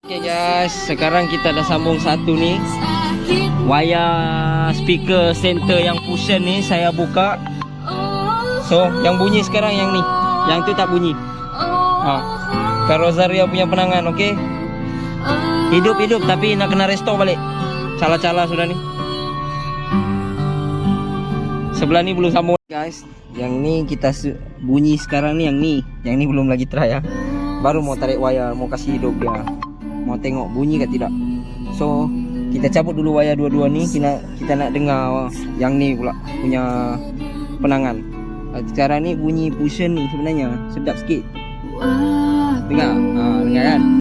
Oke guys, sekarang kita dah sambung satu nih wayar speaker center yang fusion nih saya buka. So yang bunyi sekarang yang nih, yang tu tak bunyi. Rosario punya penangan, oke? Hidup tapi nak kena restore balik. Cala-cala sudah nih. Sebelah ni belum sambung guys. Yang ni kita bunyi sekarang nih, yang ni belum lagi try ya. Baru mau tarik wayar, mau kasih hidup dia. Mau tengok bunyi ke tidak. So kita cabut dulu wayar dua-dua nih. Kita nak dengar yang ni pula punya penangan. Sekarang ni bunyi fusion nih sebenarnya sedap sikit. Dengar, dengar kan?